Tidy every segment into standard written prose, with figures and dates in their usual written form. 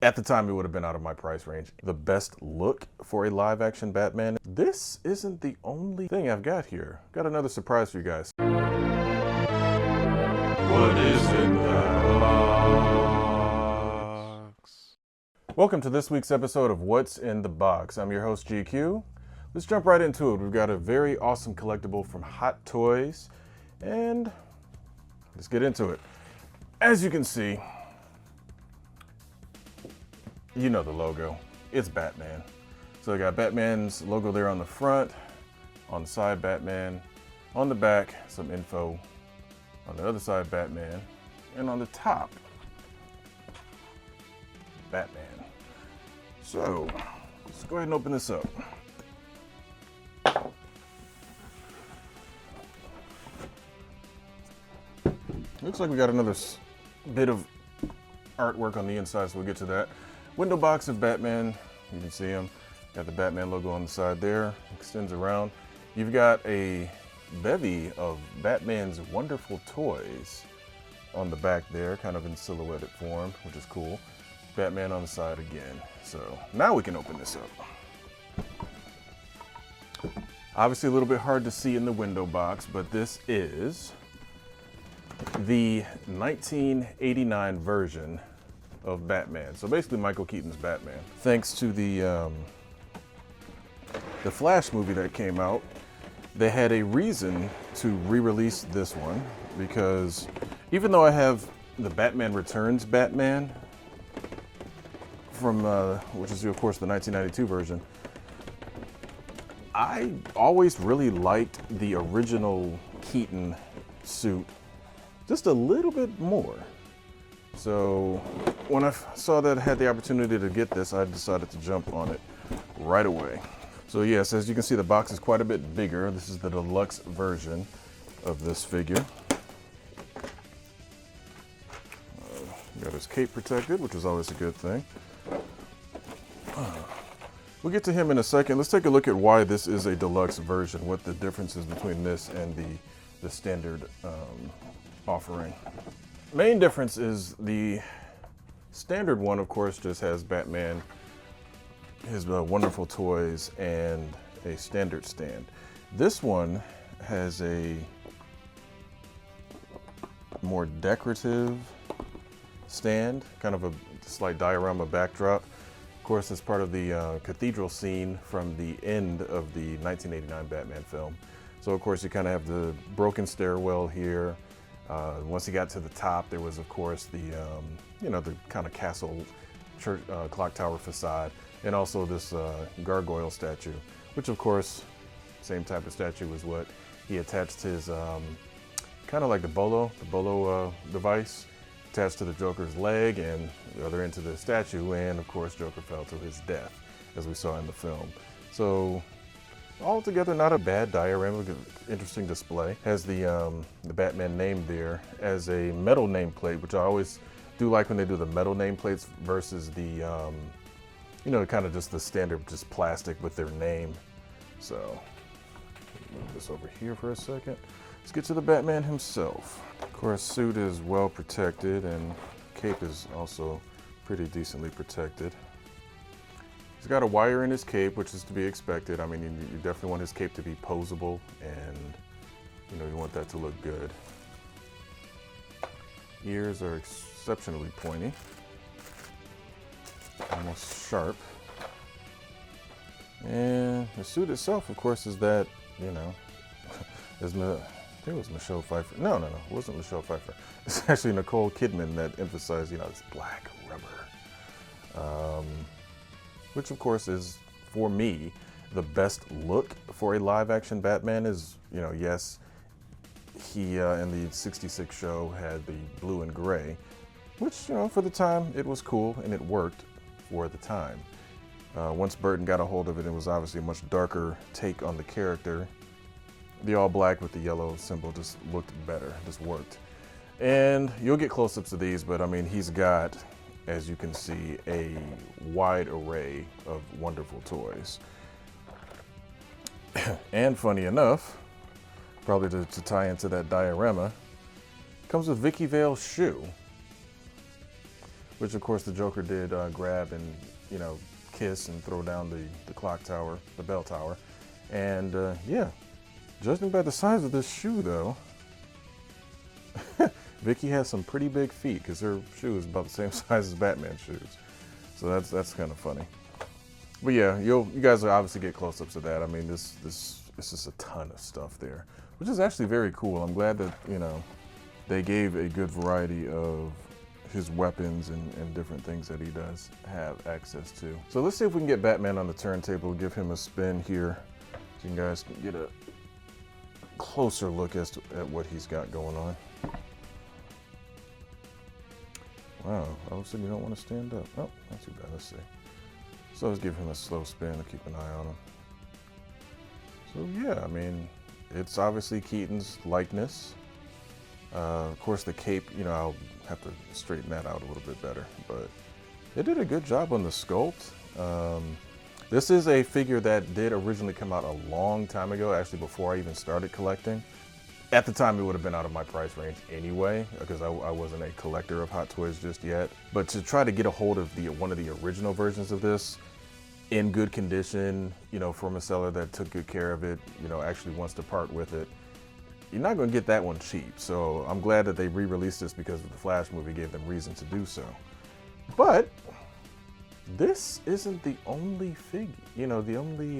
At the time, it would have been out of my price range. The best look for a live action Batman. This isn't the only thing I've got here. Got another surprise for you guys. What is in the box? Welcome to this week's episode of What's in the Box. I'm your host, GQ. Let's jump right into it. We've got a very awesome collectible from Hot Toys, and let's get into it. As you can see, you know the logo. It's Batman. So I got Batman's logo there on the front, on the side Batman, on the back some info, on the other side Batman, and on the top Batman. So let's go ahead and open this up. Looks like we got another bit of artwork on the inside, so we'll get to that. Window box of Batman, you can see him. Got the Batman logo on the side there, extends around. You've got a bevy of Batman's wonderful toys on the back there, kind of in silhouetted form, which is cool. Batman on the side again. So now we can open this up. Obviously a little bit hard to see in the window box, but this is the 1989 version of Batman. So basically Michael Keaton's Batman. Thanks to the Flash movie that came out, they had a reason to re-release this one, because even though I have the Batman Returns Batman from, which is of course the 1992 version, I always really liked the original Keaton suit just a little bit more. So when I saw that I had the opportunity to get this, I decided to jump on it right away. So yes, as you can see, the box is quite a bit bigger. This is the deluxe version of this figure. Got his cape protected, which is always a good thing. We'll get to him in a second. Let's take a look at why this is a deluxe version, what the difference is between this and the standard offering. Main difference is the standard one, of course, just has Batman, his wonderful toys, and a standard stand. This one has a more decorative stand, kind of a slight diorama backdrop. Of course, it's part of the cathedral scene from the end of the 1989 Batman film. So, of course, you kind of have the broken stairwell here. Once he got to the top, there was, of course, the the kind of castle church clock tower facade, and also this gargoyle statue, which, of course, same type of statue as what he attached his kind of like the bolo device attached to the Joker's leg, and the other end to the statue, and of course, Joker fell to his death, as we saw in the film. So, altogether, not a bad diorama, interesting display. Has the Batman name there as a metal nameplate, which I always do like when they do the metal nameplates versus the, kind of just the standard, just plastic with their name. So, move this over here for a second. Let's get to the Batman himself. Of course, suit is well protected, and cape is also pretty decently protected. He's got a wire in his cape, which is to be expected. I mean, you definitely want his cape to be posable, and you want that to look good. Ears are exceptionally pointy, almost sharp. And the suit itself, of course, is that, I think it was Michelle Pfeiffer. No, it wasn't Michelle Pfeiffer. It's actually Nicole Kidman that emphasized, this black rubber. Which of course is, for me, the best look for a live action Batman is, yes, he in the 66 show had the blue and gray, which, for the time it was cool and it worked for the time. Once Burton got a hold of it, it was obviously a much darker take on the character. The all black with the yellow symbol just looked better, just worked. And you'll get close-ups of these, but I mean, he's got, as you can see, a wide array of wonderful toys. And funny enough, probably to tie into that diorama, comes with Vicky Vale's shoe. which of course the Joker did grab and, you know, kiss and throw down the clock tower, the bell tower. And yeah, judging by the size of this shoe though, Vicky has some pretty big feet because her shoe is about the same size as Batman's shoes. So that's kind of funny. But yeah, you guys will obviously get close-ups of that. I mean, this is a ton of stuff there, which is actually very cool. I'm glad that, you know, they gave a good variety of his weapons and different things that he does have access to. So let's see if we can get Batman on the turntable, give him a spin here, so you guys can get a closer look at what he's got going on. Wow, obviously you don't want to stand up. Oh, not too bad, let's see. So let's give him a slow spin to keep an eye on him. So yeah, I mean, it's obviously Keaton's likeness. Of course the cape, you know, I'll have to straighten that out a little bit better, but they did a good job on the sculpt. This is a figure that did originally come out a long time ago, actually before I even started collecting. At the time, it would have been out of my price range anyway, because I wasn't a collector of Hot Toys just yet. But to try to get a hold of one of the original versions of this in good condition, you know, from a seller that took good care of it, you know, actually wants to part with it, you're not going to get that one cheap. So I'm glad that they re-released this because of the Flash movie gave them reason to do so. But this isn't the only figure, you know, the only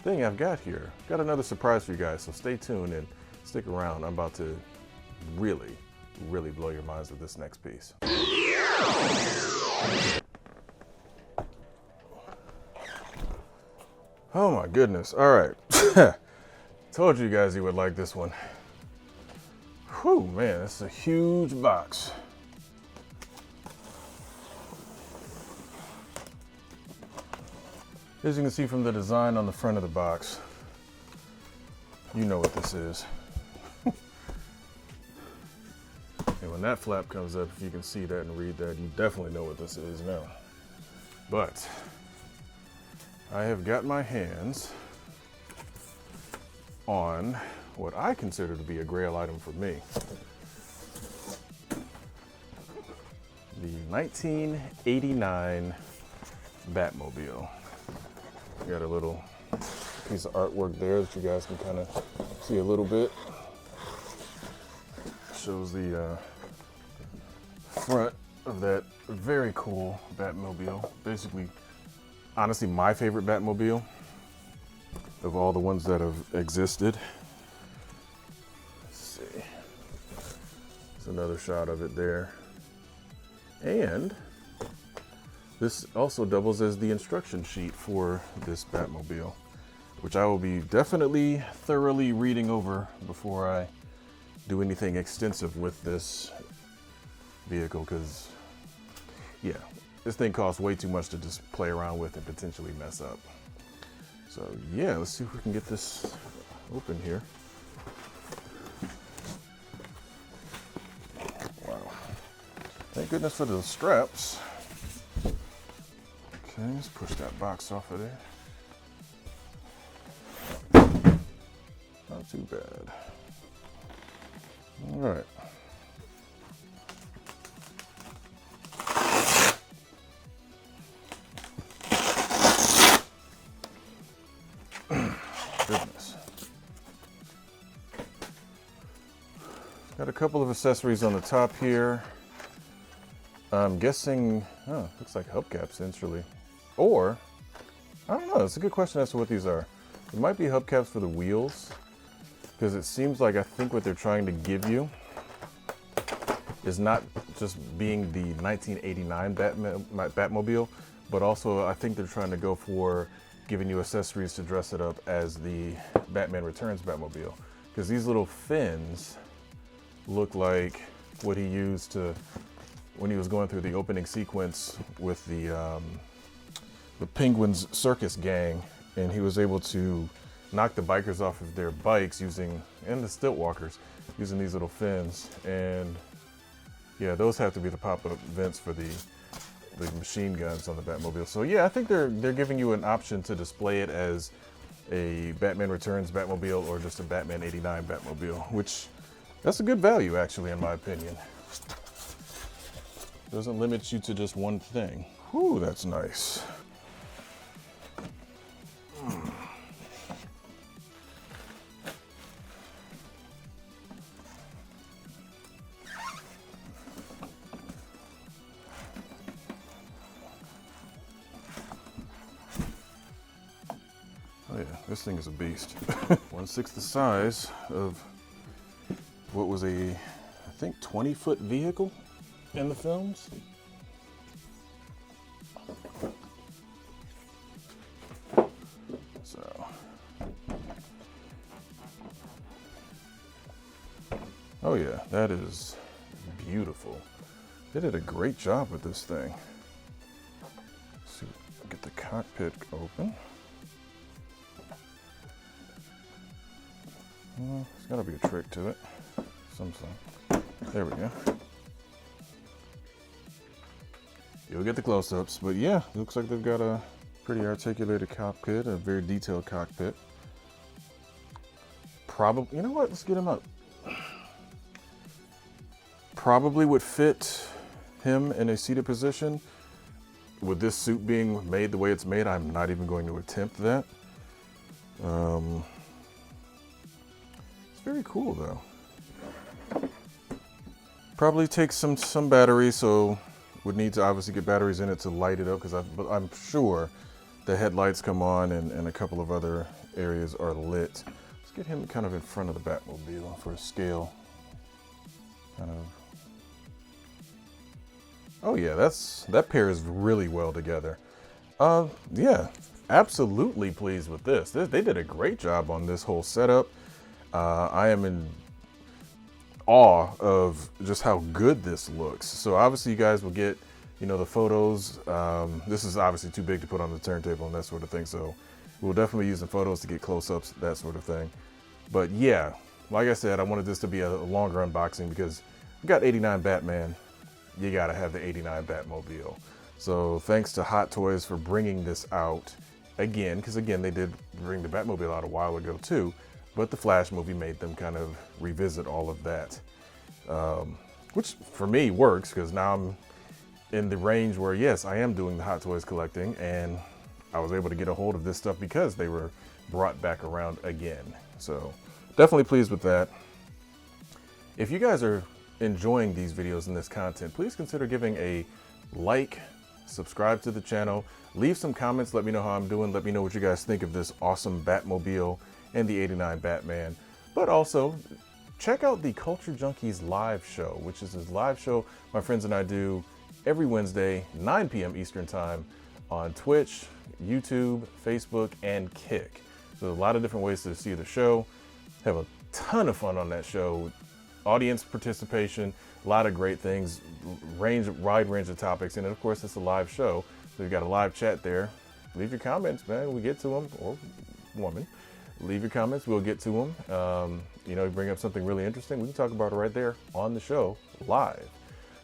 thing I've got here. Got another surprise for you guys, so stay tuned and stick around. I'm about to really, really blow your minds with this next piece. Oh my goodness. All right. Told you guys you would like this one. Whew, man, that's a huge box. As you can see from the design on the front of the box, you know what this is. And when that flap comes up, if you can see that and read that, you definitely know what this is now. But I have got my hands on what I consider to be a grail item for me. The 1989 Batmobile. Got a little piece of artwork there that you guys can kind of see a little bit. Shows the front of that very cool Batmobile. Basically, honestly, my favorite Batmobile of all the ones that have existed. Let's see. There's another shot of it there. And this also doubles as the instruction sheet for this Batmobile, which I will be definitely thoroughly reading over before I do anything extensive with this vehicle, because yeah, this thing costs way too much to just play around with and potentially mess up. So yeah, let's see if we can get this open here. Wow. Thank goodness for the straps. Okay, let's push that box off of there. Not too bad. All right. Goodness. Got a couple of accessories on the top here. I'm guessing, oh, looks like hubcaps essentially. Or, I don't know, it's a good question as to what these are. It might be hubcaps for the wheels, because it seems like I think what they're trying to give you is not just being the 1989 Batmobile, but also I think they're trying to go for giving you accessories to dress it up as the Batman Returns Batmobile. Because these little fins look like what he used to, when he was going through the opening sequence with the Penguin's circus gang, and he was able to knock the bikers off of their bikes using, and the stilt walkers, using these little fins. And yeah, those have to be the pop-up vents for the machine guns on the Batmobile. So yeah, I think they're giving you an option to display it as a Batman Returns Batmobile or just a Batman 89 Batmobile, which that's a good value actually in my opinion. Doesn't limit you to just one thing. Whew, that's nice. Oh yeah, this thing is a beast. 1/6 the size of what was a, I think, 20-foot vehicle in the films. So, oh yeah, that is beautiful. They did a great job with this thing. Let's see, get the cockpit open. Well, there's gotta be a trick to it. Something. There we go. You'll get the close-ups, but yeah, looks like they've got a pretty articulated cockpit, a very detailed cockpit. Probably, you know what? Let's get him up. Probably would fit him in a seated position. With this suit being made the way it's made, I'm not even going to attempt that. It's very cool though. Probably takes some batteries, so would need to obviously get batteries in it to light it up, because I'm sure the headlights come on and a couple of other areas are lit. Let's get him kind of in front of the Batmobile for a scale. Kind of. Oh yeah, that pairs really well together. Yeah, absolutely pleased with this. They did a great job on this whole setup. I am in awe of just how good this looks. So obviously you guys will get, you know, the photos. This is obviously too big to put on the turntable and that sort of thing. So we'll definitely use the photos to get close-ups, that sort of thing. But yeah, like I said, I wanted this to be a longer unboxing because we got 89 Batman. You gotta have the 89 Batmobile. So thanks to Hot Toys for bringing this out again, because again, they did bring the Batmobile out a while ago too. But the Flash movie made them kind of revisit all of that, which for me works, because now I'm in the range where, yes, I am doing the Hot Toys collecting, and I was able to get a hold of this stuff because they were brought back around again. So definitely pleased with that. If you guys are enjoying these videos and this content, please consider giving a like, subscribe to the channel, leave some comments, let me know how I'm doing, let me know what you guys think of this awesome Batmobile and the 89 Batman. But also check out the Culture Junkies live show, which is a live show my friends and I do every Wednesday, 9 p.m. Eastern time on Twitch, YouTube, Facebook, and Kick. So a lot of different ways to see the show. Have a ton of fun on that show. Audience participation, a lot of great things, wide range of topics, and of course it's a live show, so you've got a live chat there. Leave your comments, man, we get to them, or woman. Leave your comments, we'll get to them. You know, you bring up something really interesting, we can talk about it right there on the show, live.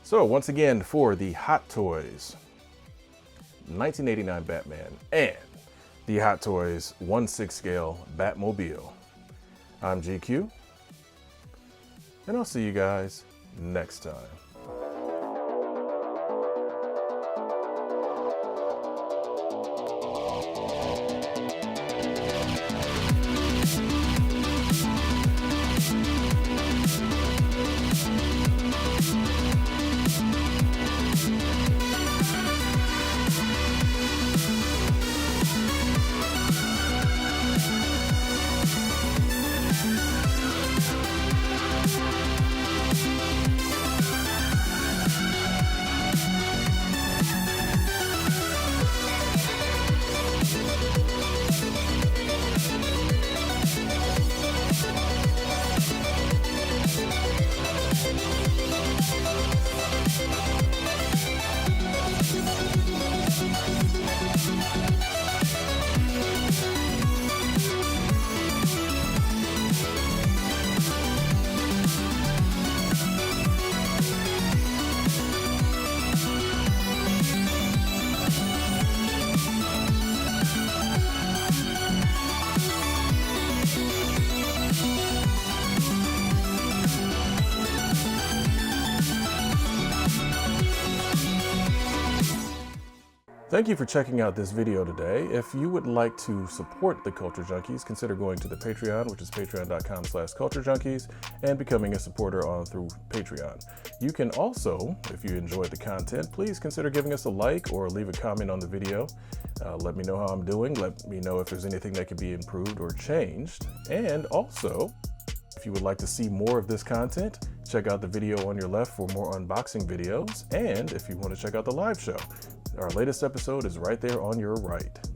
So once again, for the Hot Toys 1989 Batman and the Hot Toys 1/6 scale Batmobile, I'm GQ. And I'll see you guys next time. Thank you for checking out this video today. If you would like to support the Culture Junkies, consider going to the Patreon, which is patreon.com/culturejunkies, and becoming a supporter through Patreon. You can also, if you enjoyed the content, please consider giving us a like or leave a comment on the video. Let me know how I'm doing. Let me know if there's anything that can be improved or changed. And also, if you would like to see more of this content, check out the video on your left for more unboxing videos. And if you want to check out the live show, our latest episode is right there on your right.